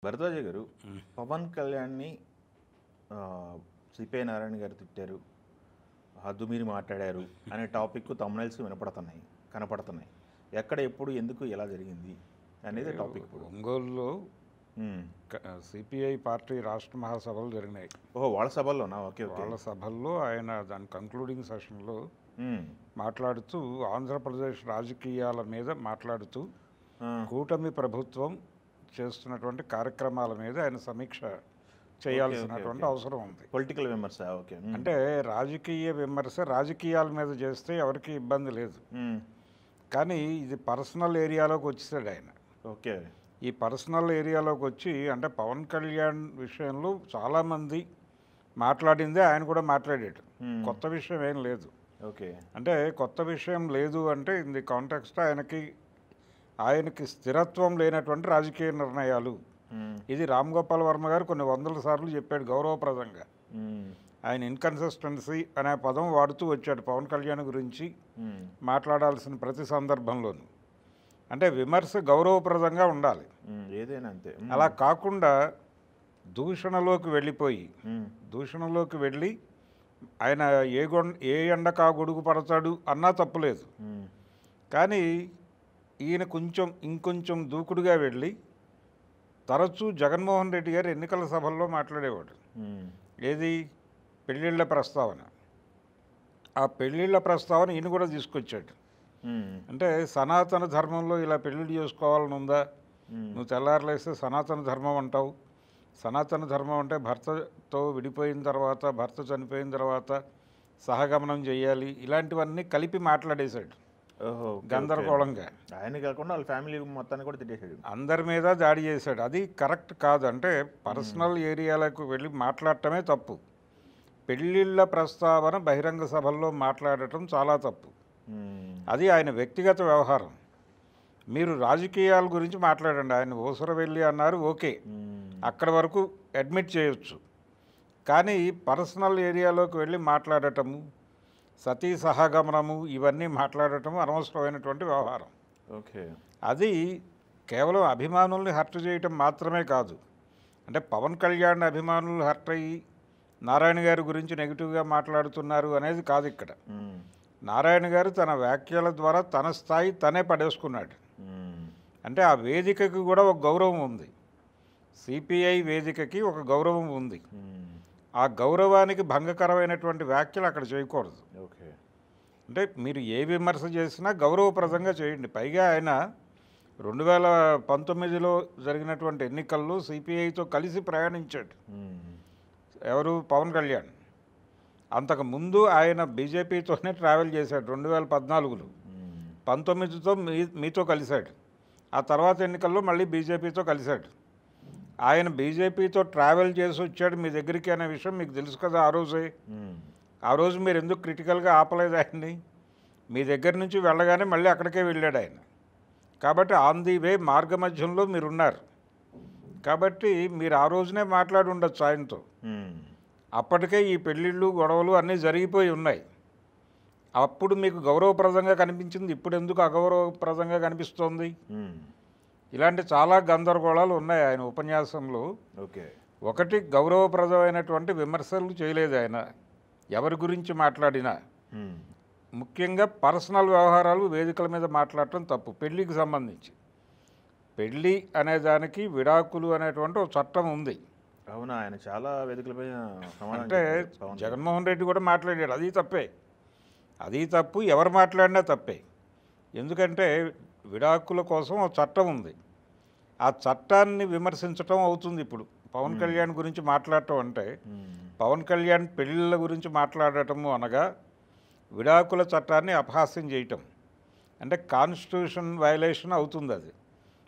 భరద్వాజ గారు పవన్ కళ్యాణ్ని సిపిఐ నారాయణ గారు తిట్టారు, హద్దుమీరి మాట్లాడారు అనే టాపిక్ తమ్నైల్స్ కనపడుతున్నాయి. ఎక్కడ, ఎప్పుడు, ఎందుకు, ఎలా జరిగింది అనేది టాపిక్. ఇప్పుడు ఒంగోలులో సిపిఐ పార్టీ రాష్ట్ర మహాసభలు జరిగినాయి. ఓహో, వాళ్ళ సభల్లోనా? Okay okay. వాళ్ళ సభల్లో ఆయన దాని కంక్లూడింగ్ సెషన్లో మాట్లాడుతూ ఆంధ్రప్రదేశ్ రాజకీయాల మీద మాట్లాడుతూ కూటమి ప్రభుత్వం చేస్తున్నటువంటి కార్యక్రమాల మీద ఆయన సమీక్ష చేయాల్సినటువంటి అవసరం ఉంది. పొలిటికల్ విమర్శ. ఓకే. అంటే రాజకీయ విమర్శ రాజకీయాల మీద చేస్తే ఎవరికి ఇబ్బంది లేదు, కానీ ఇది పర్సనల్ ఏరియాలోకి వచ్చేసాడు ఆయన. ఓకే. ఈ పర్సనల్ ఏరియాలోకి వచ్చి అంటే పవన్ కళ్యాణ్ విషయంలో చాలామంది మాట్లాడిందే ఆయన కూడా మాట్లాడాడు. కొత్త విషయం ఏం లేదు. ఓకే. అంటే కొత్త విషయం లేదు అంటే ఇన్ ది కాంటెక్స్ట్ ఆయనకి స్థిరత్వం లేనటువంటి రాజకీయ నిర్ణయాలు. ఇది రామ్ గోపాల్ వర్మ గారు కొన్ని వందల సార్లు చెప్పాడు గౌరవప్రదంగా. ఆయన ఇన్కన్సిస్టెన్సీ అనే పదం వాడుతూ వచ్చాడు పవన్ కళ్యాణ్ గురించి మాట్లాడాల్సిన ప్రతి సందర్భంలోనూ. అంటే విమర్శ గౌరవప్రదంగా ఉండాలి, ఏదైనా అంతే. అలా కాకుండా దూషణలోకి వెళ్ళి ఆయన ఏ ఎండకా గొడుగు పడతాడు అన్నా తప్పులేదు, కానీ ఈయన ఇంకొంచెం దూకుడుగా వెళ్ళి తరచూ జగన్మోహన్ రెడ్డి గారు ఎన్నికల సభల్లో మాట్లాడేవాడు. ఏది? పెళ్ళిళ్ళ ప్రస్తావన. ఆ పెళ్ళిళ్ళ ప్రస్తావన ఈయన కూడా తీసుకొచ్చాడు. అంటే సనాతన ధర్మంలో ఇలా పెళ్ళిళ్ళు చేసుకోవాలని ఉందా? నువ్వు తెల్లారలేస్తే సనాతన ధర్మం అంటావు. సనాతన ధర్మం అంటే భర్తతో విడిపోయిన తర్వాత, భర్త చనిపోయిన తర్వాత సహగమనం చేయాలి, ఇలాంటివన్నీ కలిపి మాట్లాడేశాడు గందరగోళంగా. ఆయన కాకుండా వాళ్ళ ఫ్యామిలీ మొత్తాన్ని కూడా తిట్టేశాడు, అందరి మీద దాడి చేశాడు. అది కరెక్ట్ కాదు. అంటే పర్సనల్ ఏరియాలకు వెళ్ళి మాట్లాడటమే తప్పు. పెళ్ళిళ్ళ ప్రస్తావన బహిరంగ సభల్లో మాట్లాడటం చాలా తప్పు. అది ఆయన వ్యక్తిగత వ్యవహారం. మీరు రాజకీయాల గురించి మాట్లాడండి. ఆయన ఊసరవెల్లి అన్నారు, ఓకే, అక్కడి వరకు అడ్మిట్ చేయొచ్చు. కానీ పర్సనల్ ఏరియాలోకి వెళ్ళి మాట్లాడటము, సతీ సహగమనము, ఇవన్నీ మాట్లాడటము అనవసరమైనటువంటి వ్యవహారం. ఓకే. అది కేవలం అభిమానుల్ని హర్ట్ చేయటం మాత్రమే కాదు. అంటే పవన్ కళ్యాణ్ అభిమానులు హర్ట్ అయ్యి నారాయణ గారి గురించి నెగిటివ్గా మాట్లాడుతున్నారు అనేది కాదు ఇక్కడ. నారాయణ గారు తన వ్యాఖ్యల ద్వారా తన స్థాయి తనే పడేసుకున్నాడు. అంటే ఆ వేదికకి కూడా ఒక గౌరవం ఉంది. సిపిఐ వేదికకి ఒక గౌరవం ఉంది. ఆ గౌరవానికి భంగకరమైనటువంటి వ్యాఖ్యలు అక్కడ చేయకూడదు. ఓకే. అంటే మీరు ఏ విమర్శ చేసినా గౌరవప్రదంగా చేయండి. పైగా ఆయన 2019లో జరిగినటువంటి ఎన్నికల్లో సిపిఐతో కలిసి ప్రయాణించాడు. ఎవరు? పవన్ కళ్యాణ్. అంతకుముందు ఆయన బీజేపీతోనే ట్రావెల్ చేశాడు 2014లో. 19తో మీతో కలిశాడు. ఆ తర్వాత ఎన్నికల్లో మళ్ళీ బీజేపీతో కలిశాడు. ఆయన బీజేపీతో ట్రావెల్ చేసి వచ్చాడు మీ దగ్గరికి అనే విషయం మీకు తెలుసు కదా. ఆ రోజు మీరు ఎందుకు క్రిటికల్గా ఆపలేదు ఆయన్ని? మీ దగ్గర నుంచి వెళ్ళగానే మళ్ళీ అక్కడికే వెళ్ళాడు ఆయన. కాబట్టి ఆన్ ది వే మార్గమధ్యంలో మీరున్నారు. కాబట్టి మీరు ఆ రోజునే మాట్లాడి ఉండొచ్చు ఆయనతో. అప్పటికే ఈ పెళ్ళిళ్ళు గొడవలు అన్నీ జరిగిపోయి ఉన్నాయి. అప్పుడు మీకు గౌరవప్రదంగా కనిపించింది, ఇప్పుడు ఎందుకు అగౌరవప్రదంగా కనిపిస్తోంది? ఇలాంటి చాలా గందరగోళాలు ఉన్నాయి ఆయన ఉపన్యాసంలో. ఓకే. ఒకటి, గౌరవప్రదమైనటువంటి విమర్శలు చేయలేదు ఆయన ఎవరి గురించి మాట్లాడినా. ముఖ్యంగా పర్సనల్ వ్యవహారాలు వేదికల మీద మాట్లాడటం తప్పు. పెళ్ళికి సంబంధించి పెళ్ళి అనేదానికి విడాకులు అనేటువంటి ఒక చట్టం ఉంది. అవునా? ఆయన చాలా వేదికలపై అంటే జగన్మోహన్ రెడ్డి కూడా మాట్లాడాడు, అది తప్పే. అది తప్పు, ఎవరు మాట్లాడినా తప్పే. ఎందుకంటే విడాకుల కోసం ఒక చట్టం ఉంది. ఆ చట్టాన్ని విమర్శించటం అవుతుంది. ఇప్పుడు పవన్ కళ్యాణ్ గురించి మాట్లాడటం అంటే, పవన్ కళ్యాణ్ పెళ్ళిళ్ళ గురించి మాట్లాడటము అనగా విడాకుల చట్టాన్ని అపహాస్యం చేయటం. అంటే కాన్స్టిట్యూషన్ వయలేషన్ అవుతుంది. అది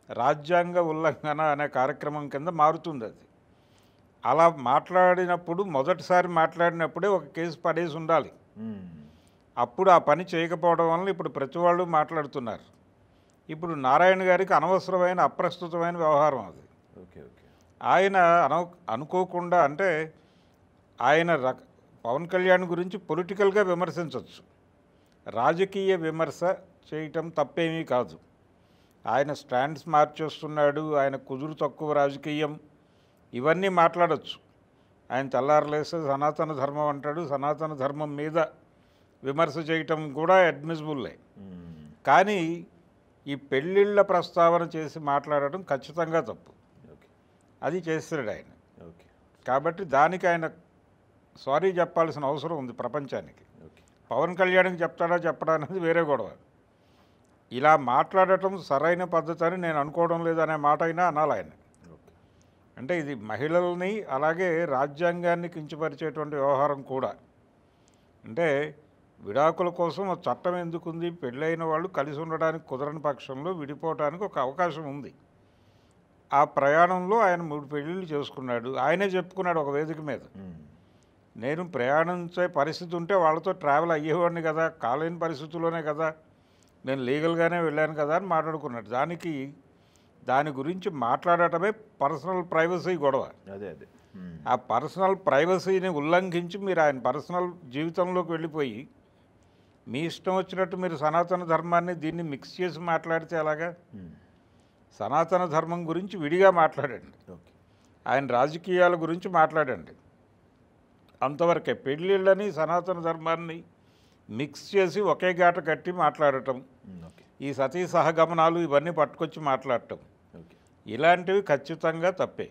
రాజ్యాంగ ఉల్లంఘన అనే కార్యక్రమం కింద మారుతుంది. అది అలా మాట్లాడినప్పుడు, మొదటిసారి మాట్లాడినప్పుడే ఒక కేసు పడేసి ఉండాలి. అప్పుడు ఆ పని చేయకపోవడం వల్ల ఇప్పుడు ప్రతి వాళ్ళు మాట్లాడుతున్నారు. ఇప్పుడు నారాయణ గారికి అనవసరమైన అప్రస్తుతమైన వ్యవహారం అది. Okay okay. ఆయన అనుకోకుండా అంటే ఆయన పవన్ కళ్యాణ్ గురించి పొలిటికల్గా విమర్శించవచ్చు, రాజకీయ విమర్శ చేయటం తప్పేమీ కాదు. ఆయన స్టాండ్స్ మార్చేస్తున్నాడు, ఆయన కుదురు తక్కువ రాజకీయం, ఇవన్నీ మాట్లాడచ్చు. ఆయన తెల్లారలేస్తే సనాతన ధర్మం అంటాడు, సనాతన ధర్మం మీద విమర్శ చేయటం కూడా అడ్మిసిబుల్లే. కానీ ఈ పెళ్ళిళ్ళ ప్రస్తావన చేసి మాట్లాడటం ఖచ్చితంగా తప్పు. అది చేస్తాడు ఆయన. కాబట్టి దానికి ఆయన సారీ చెప్పాల్సిన అవసరం ఉంది ప్రపంచానికి. పవన్ కళ్యాణ్కి చెప్తాడా చెప్పడా అనేది వేరే గొడవ. ఇలా మాట్లాడటం సరైన పద్ధతి అని నేను అనుకోవడం లేదనే మాట అయినా అనాలి ఆయన. అంటే ఇది మహిళల్ని అలాగే రాజ్యాంగాన్ని కించపరిచేటువంటి వ్యవహారం కూడా. అంటే విడాకుల కోసం ఒక చట్టం ఎందుకుంది? పెళ్ళైన వాళ్ళు కలిసి ఉండడానికి కుదరని పక్షంలో విడిపోవడానికి ఒక అవకాశం ఉంది. ఆ ప్రయాణంలో ఆయన 3 పెళ్ళిళ్ళు చేసుకున్నాడు. ఆయనే చెప్పుకున్నాడు ఒక వేదిక మీద, నేను ప్రయాణించే పరిస్థితి ఉంటే వాళ్ళతో ట్రావెల్ అయ్యేవాడిని కదా, కాలేని పరిస్థితుల్లోనే కదా, నేను లీగల్గానే వెళ్ళాను కదా అని మాట్లాడుకున్నాడు. దాని గురించి మాట్లాడటమే పర్సనల్ ప్రైవసీ గొడవ. అదే ఆ పర్సనల్ ప్రైవసీని ఉల్లంఘించి మీరు ఆయన పర్సనల్ జీవితంలోకి వెళ్ళిపోయి మీ ఇష్టం వచ్చినట్టు మీరు సనాతన ధర్మాన్ని దీన్ని మిక్స్ చేసి మాట్లాడితే అలాగా? సనాతన ధర్మం గురించి విడిగా మాట్లాడండి, ఆయన రాజకీయాల గురించి మాట్లాడండి, అంతవరకే. పెళ్ళిళ్ళని సనాతన ధర్మాన్ని మిక్స్ చేసి ఒకే గాట కట్టి మాట్లాడటం, ఈ సతీ సహగమనాలు ఇవన్నీ పట్టుకొచ్చి మాట్లాడటం, ఇలాంటివి ఖచ్చితంగా తప్పే.